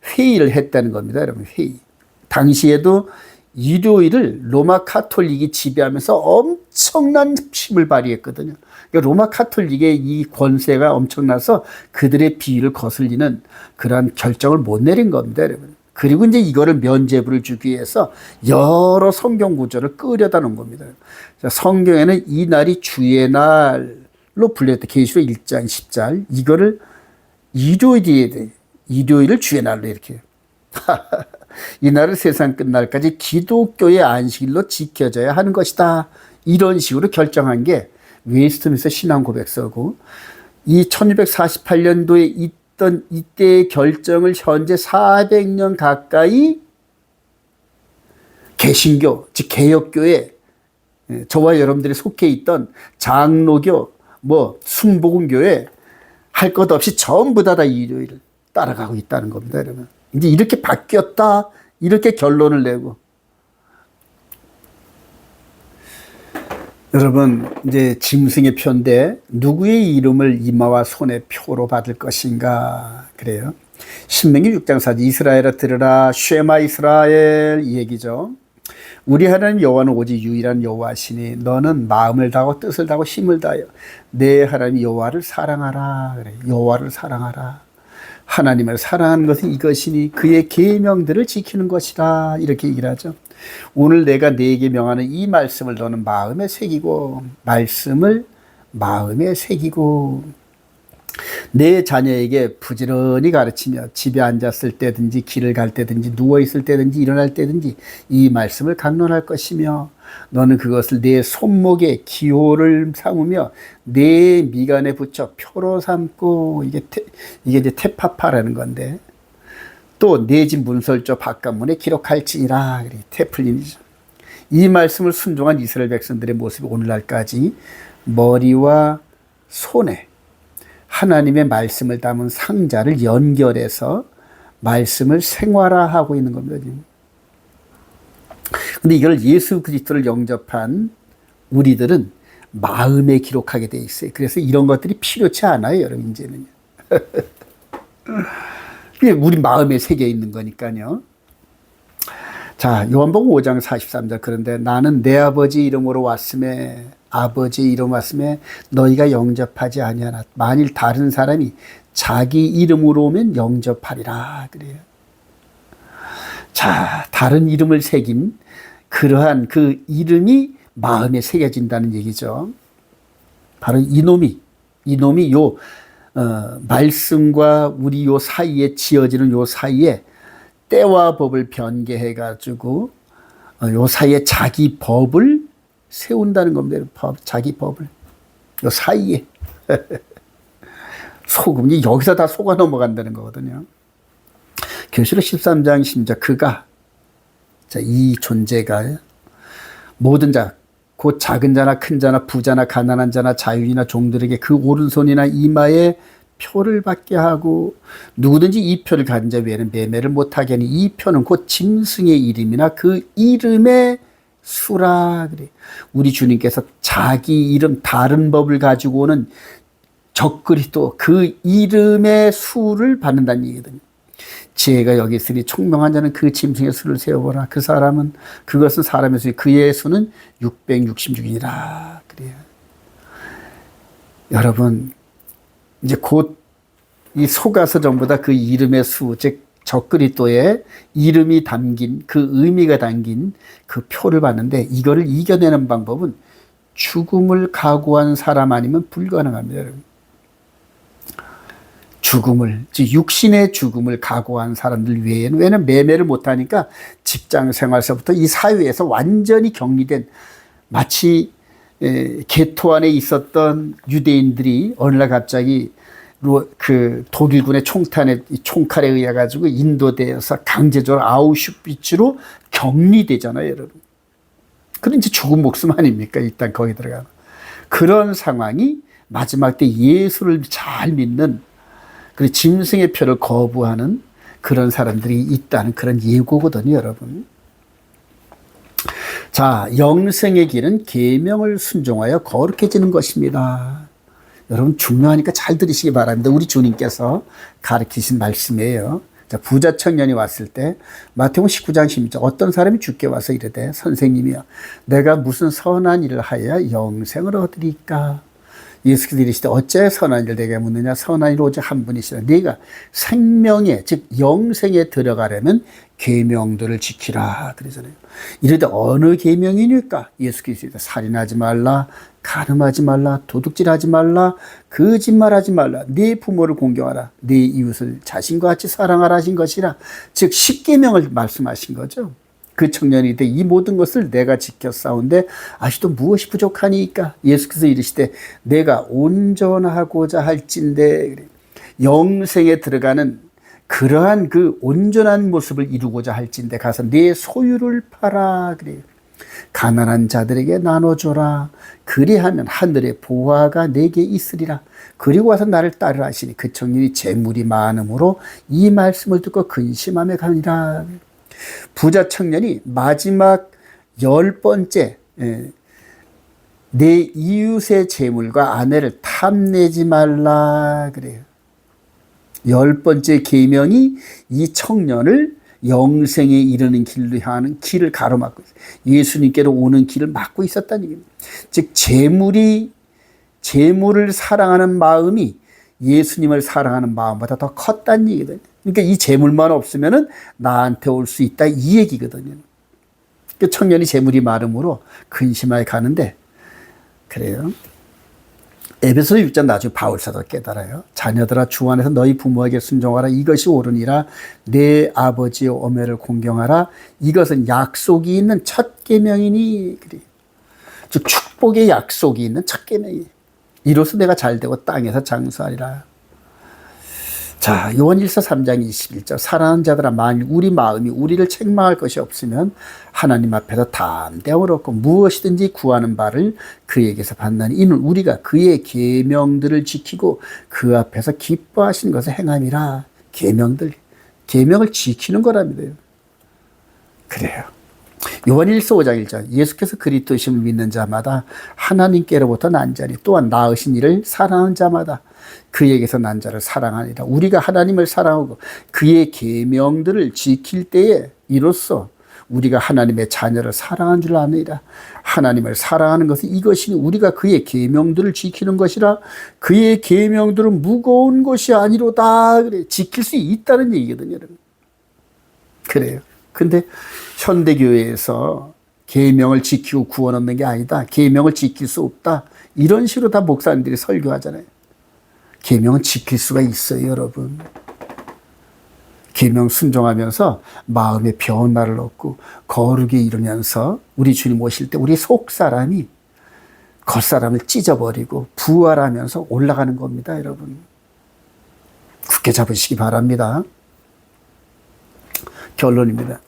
회의를 했다는 겁니다, 여러분. 회의. 당시에도 일요일을 로마 카톨릭이 지배하면서 엄청난 힘을 발휘했거든요. 그러니까 로마 카톨릭의 이 권세가 엄청나서 그들의 비위를 거슬리는 그러한 결정을 못 내린 겁니다, 여러분. 그리고 이제 이거를 면죄부를 주기 위해서 여러 성경 구절을 끌여다 놓은 겁니다. 성경에는 이 날이 주의 날로 불렸다. 계시록 1장 10절. 이거를 일요일을 주의 날로 이렇게. 이 날은 세상 끝날까지 기독교의 안식일로 지켜져야 하는 것이다. 이런 식으로 결정한 게 웨스트민스터 신앙고백서고 이 1248년도에 있던 이때의 결정을 현재 400년 가까이 개신교, 즉 개혁교회, 저와 여러분들이 속해 있던 장로교, 순복음교회 할 것 없이 전부 다 일요일을 따라가고 있다는 겁니다, 여러분. 이제 이렇게 바뀌었다, 이렇게 결론을 내고. 여러분, 이제 짐승의 표인데 누구의 이름을 이마와 손에 표로 받을 것인가 그래요. 신명기 6장 4절 이스라엘아 들으라 쉐마 이스라엘 이 얘기죠. 우리 하나님 여호와는 오직 유일한 여호와시니 너는 마음을 다하고 뜻을 다하고 힘을 다하여 내 하나님 여호와를 사랑하라 그래. 여호와를 사랑하라. 하나님을 사랑하는 것은 이것이니 그의 계명들을 지키는 것이라 이렇게 얘기를 하죠. 오늘 내가 네게 명하는 이 말씀을 너는 마음에 새기고 말씀을 마음에 새기고 내 자녀에게 부지런히 가르치며 집에 앉았을 때든지 길을 갈 때든지 누워있을 때든지 일어날 때든지 이 말씀을 강론할 것이며 너는 그것을 내 손목에 기호를 삼으며 내 미간에 붙여 표로 삼고 이게 이제 테파파라는 건데 또 내 집 문설조 바깥문에 기록할지니라. 테플린이죠. 이 말씀을 순종한 이스라엘 백성들의 모습이 오늘날까지 머리와 손에 하나님의 말씀을 담은 상자를 연결해서 말씀을 생활화하고 있는 겁니다. 근데 이걸 예수 그리스도를 영접한 우리들은 마음에 기록하게 돼 있어요. 그래서 이런 것들이 필요치 않아요, 여러분, 이제는요. 우리 마음에 새겨 있는 거니까요. 자, 요한복음 5장 43절 그런데 나는 내 아버지 이름으로 왔음에 아버지의 이름 왔음에 너희가 영접하지 아니하나 만일 다른 사람이 자기 이름으로 오면 영접하리라 그래요. 자, 다른 이름을 새긴 그러한 그 이름이 마음에 새겨진다는 얘기죠. 바로 이놈이 말씀과 우리 요 사이에 지어지는 요 사이에 때와 법을 변개해 가지고 요 사이에 자기 법을 세운다는 겁니다. 자기 법을 요 사이에 소금이 여기서 다 속아 넘어간다는 거거든요. 계시록 13장 10절 그가 자, 이 존재가 모든 자 곧 작은 자나 큰 자나 부자나 가난한 자나 자유인이나 종들에게 그 오른손이나 이마에 표를 받게 하고 누구든지 이 표를 가진 자 외에는 매매를 못하게 하니 이 표는 곧 짐승의 이름이나 그 이름의 수라 그래. 우리 주님께서 자기 이름 다른 법을 가지고 오는 적그리스도 그 이름의 수를 받는다는 얘기거든요. 지혜가 여기 있으니 총명한 자는 그 짐승의 수를 세워보라. 그 사람은 그것은 사람의 수 그의 수는 666이라 그래요. 여러분 이제 곧 이 속아서 전부 다 그 이름의 수, 즉 적그리스도의 이름이 담긴 그 의미가 담긴 그 표를 받는데 이거를 이겨내는 방법은 죽음을 각오한 사람 아니면 불가능합니다. 여러분. 죽음을, 즉 육신의 죽음을 각오한 사람들 외에는 왜냐면 매매를 못하니까 직장 생활서부터 이 사회에서 완전히 격리된 마치 게토 안에 있었던 유대인들이 어느 날 갑자기 그 독일군의 총칼에 의해 가지고 인도되어서 강제적으로 아우슈비츠로 격리되잖아요, 여러분. 그런 이제 죽은 목숨 아닙니까? 일단 거기 들어가면. 그런 상황이 마지막 때 예수를 잘 믿는 그리고 짐승의 표를 거부하는 그런 사람들이 있다는 그런 예고거든요, 여러분. 자, 영생의 길은 계명을 순종하여 거룩해지는 것입니다. 여러분 중요하니까 잘 들으시기 바랍니다. 우리 주님께서 가르치신 말씀이에요. 자, 부자 청년이 왔을 때 마태복음 19장 16절 어떤 사람이 주께 와서 이르되 선생님이여 내가 무슨 선한 일을 하여야 영생을 얻으리까? 예수께서 이르시되 어째 선한 일을 내게 묻느냐 선한 일 오직 한 분이시라 네가 생명에 즉 영생에 들어가려면 계명들을 지키라 그러잖아요. 이르되 어느 계명이니까? 예수께서 살인하지 말라 간음하지 말라 도둑질하지 말라 거짓말하지 말라 네 부모를 공경하라 네 이웃을 자신과 같이 사랑하라 하신 것이라 즉 십계명을 말씀하신 거죠. 그 청년이 이르되 이 모든 것을 내가 지켰사온데 아직도 무엇이 부족하니까? 예수께서 이르시되 내가 온전하고자 할진대 영생에 들어가는 그러한 그 온전한 모습을 이루고자 할진대 가서 네 소유를 팔아 그래요. 가난한 자들에게 나눠줘라. 그리하면 하늘의 보화가 내게 있으리라. 그리고 와서 나를 따르라 하시니 그 청년이 재물이 많음으로 이 말씀을 듣고 근심하며 가니라. 부자 청년이 마지막 10번째 내 이웃의 재물과 아내를 탐내지 말라 그래요. 10번째 계명이 이 청년을 영생에 이르는 길로 향하는 길을 가로막고 있어요. 예수님께로 오는 길을 막고 있었다는 얘기입니다. 즉 재물을 사랑하는 마음이 예수님을 사랑하는 마음보다 더 컸다는 얘기거든요. 그러니까 이 재물만 없으면은 나한테 올 수 있다 이 얘기거든요. 그 청년이 재물이 많음으로 근심하여 가는데 그래요. 에베소 6장 나중에 바울 사도가 깨달아요. 자녀들아 주 안에서 너희 부모에게 순종하라. 이것이 옳으니라. 내 아버지의 오매를 공경하라. 이것은 약속이 있는 첫 계명이니. 그래. 즉 축복의 약속이 있는 첫 계명이. 이로써 내가 잘되고 땅에서 장수하리라. 자, 요한일서 3장 21절 사랑하는 자들아 만일 우리 마음이 우리를 책망할 것이 없으면 하나님 앞에서 담대함을 얻고 무엇이든지 구하는 바를 그에게서 받나니 이는 우리가 그의 계명들을 지키고 그 앞에서 기뻐하시는 것을 행함이라. 계명을 지키는 거랍니다. 그래요. 요한일서 5장 1절 예수께서 그리스도심을 믿는 자마다 하나님께로부터 난 자니 또한 낳으신 이를 사랑하는 자마다 그에게서 난 자를 사랑하니라. 우리가 하나님을 사랑하고 그의 계명들을 지킬 때에 이로써 우리가 하나님의 자녀를 사랑한 줄 아느니라. 하나님을 사랑하는 것은 이것이니 우리가 그의 계명들을 지키는 것이라. 그의 계명들은 무거운 것이 아니로다. 그래. 지킬 수 있다는 얘기거든요, 여러분. 그래요. 근데 현대교회에서 계명을 지키고 구원 얻는 게 아니다. 계명을 지킬 수 없다. 이런 식으로 다 목사님들이 설교하잖아요. 계명은 지킬 수가 있어요, 여러분. 계명 순종하면서 마음의 변화를 얻고 거룩에 이르면서 우리 주님 오실 때 우리 속사람이 겉사람을 찢어버리고 부활하면서 올라가는 겁니다, 여러분. 굳게 잡으시기 바랍니다. 결론입니다.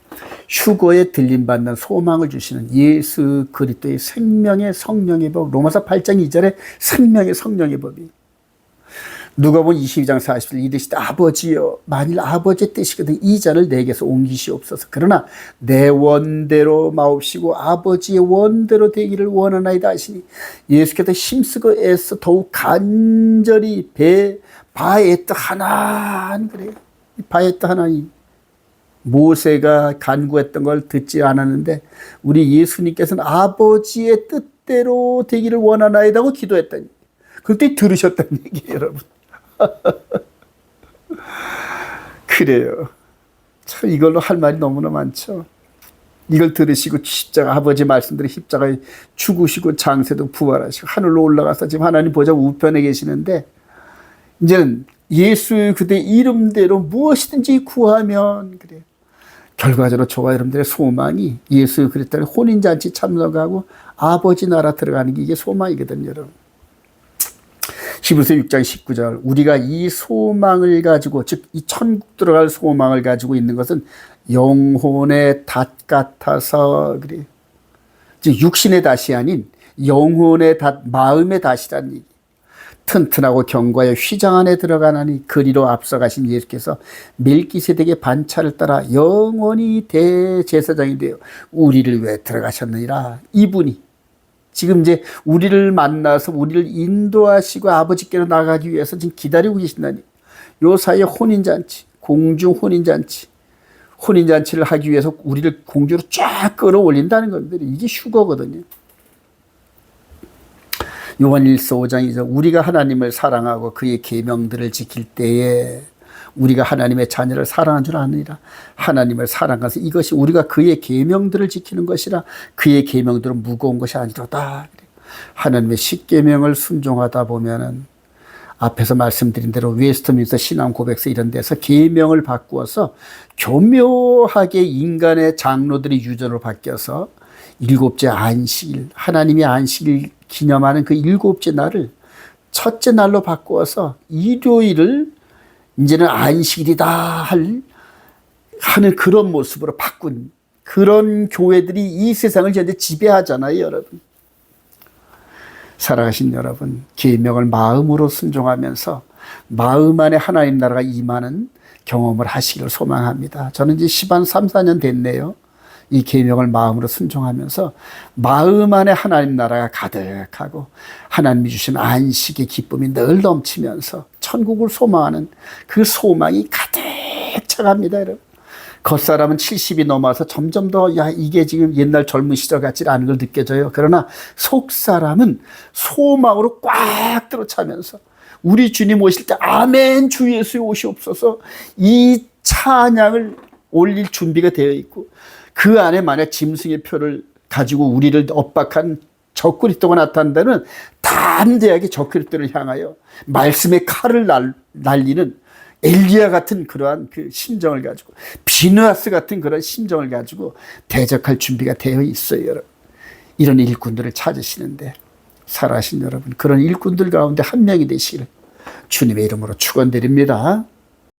휴거에 들림받는 소망을 주시는 예수 그리스도의 생명의 성령의 법, 로마서 8장 2절에 생명의 성령의 법이, 누가복음 22장 40절 이르시되 아버지여 만일 아버지의 뜻이거든 이 잔을 내게서 옮기시옵소서. 그러나 내 원대로 마옵시고 아버지의 원대로 되기를 원하나이다 하시니 예수께서 힘쓰고 애써 더욱 간절히 바의 뜻 하나 그래요. 바의 뜻 하나님. 모세가 간구했던 걸 듣지 않았는데 우리 예수님께서는 아버지의 뜻대로 되기를 원하나이다 고 기도했다니. 그때 들으셨다는 얘기예요, 여러분. 그래요. 참 이걸로 할 말이 너무나 많죠. 이걸 들으시고 십자가, 아버지 말씀대로 십자가에 죽으시고 장세도 부활하시고 하늘로 올라가서 지금 하나님 보좌 우편에 계시는데 이제는 예수 그대 이름대로 무엇이든지 구하면 그래요. 결과적으로 저와 여러분들의 소망이 예수 그리스도의 혼인잔치 참석하고 아버지 나라 들어가는 게 이게 소망이거든요, 여러분. 히브리서 6장 19절 우리가 이 소망을 가지고 즉 이 천국 들어갈 소망을 가지고 있는 것은 영혼의 닷 같아서 그래요. 즉 육신의 닷이 아닌 영혼의 닷, 마음의 닷이라는 얘기. 튼튼하고 견고하여 휘장 안에 들어가나니 그리로 앞서가신 예수께서 멜기세덱의 반차를 따라 영원히 대제사장이 되어 우리를 위해 들어가셨느니라. 이분이 지금 이제 우리를 만나서 우리를 인도하시고 아버지께로 나가기 위해서 지금 기다리고 계신다니. 요 사이에 혼인잔치, 공중 혼인잔치를 하기 위해서 우리를 공주로 쫙 끌어올린다는 겁니다. 이게 휴거거든요. 요한일서 5장 2절 우리가 하나님을 사랑하고 그의 계명들을 지킬 때에 우리가 하나님의 자녀를 사랑한 줄 아느니라. 하나님을 사랑하서 이것이 우리가 그의 계명들을 지키는 것이라. 그의 계명들은 무거운 것이 아니로다. 하나님의 십계명을 순종하다 보면은 앞에서 말씀드린 대로 웨스트민스터 신앙 고백서 이런 데서 계명을 바꾸어서 교묘하게 인간의 장로들이 유전으로 바뀌어서 일곱째 안식일, 하나님의 안식일 기념하는 그 일곱째 날을 첫째 날로 바꾸어서 일요일을 이제는 안식일이다 하는 그런 모습으로 바꾼 그런 교회들이 이 세상을 현재 지배하잖아요, 여러분. 살아가신 여러분, 계명을 마음으로 순종하면서 마음 안에 하나님 나라가 임하는 경험을 하시기를 소망합니다. 저는 이제 10한 3, 4년 됐네요. 이 계명을 마음으로 순종하면서 마음 안에 하나님 나라가 가득하고 하나님이 주신 안식의 기쁨이 늘 넘치면서 천국을 소망하는 그 소망이 가득 차갑니다, 여러분. 겉사람은 70이 넘어서 점점 더 이게 지금 옛날 젊은 시절 같지 않은 걸 느껴져요. 그러나 속사람은 소망으로 꽉 들어차면서 우리 주님 오실 때 아멘 주 예수의 오시옵소서 이 찬양을 올릴 준비가 되어 있고 그 안에 만약 짐승의 표를 가지고 우리를 엇박한 적그리스도가 나타난다면 담대하게 적그리스도를 향하여 말씀의 칼을 날리는 엘리야 같은 그러한 그 심정을 가지고 비느하스 같은 그런 심정을 가지고 대적할 준비가 되어 있어요, 여러분. 이런 일꾼들을 찾으시는데 살아가신 여러분 그런 일꾼들 가운데 한 명이 되시기를 주님의 이름으로 축원드립니다.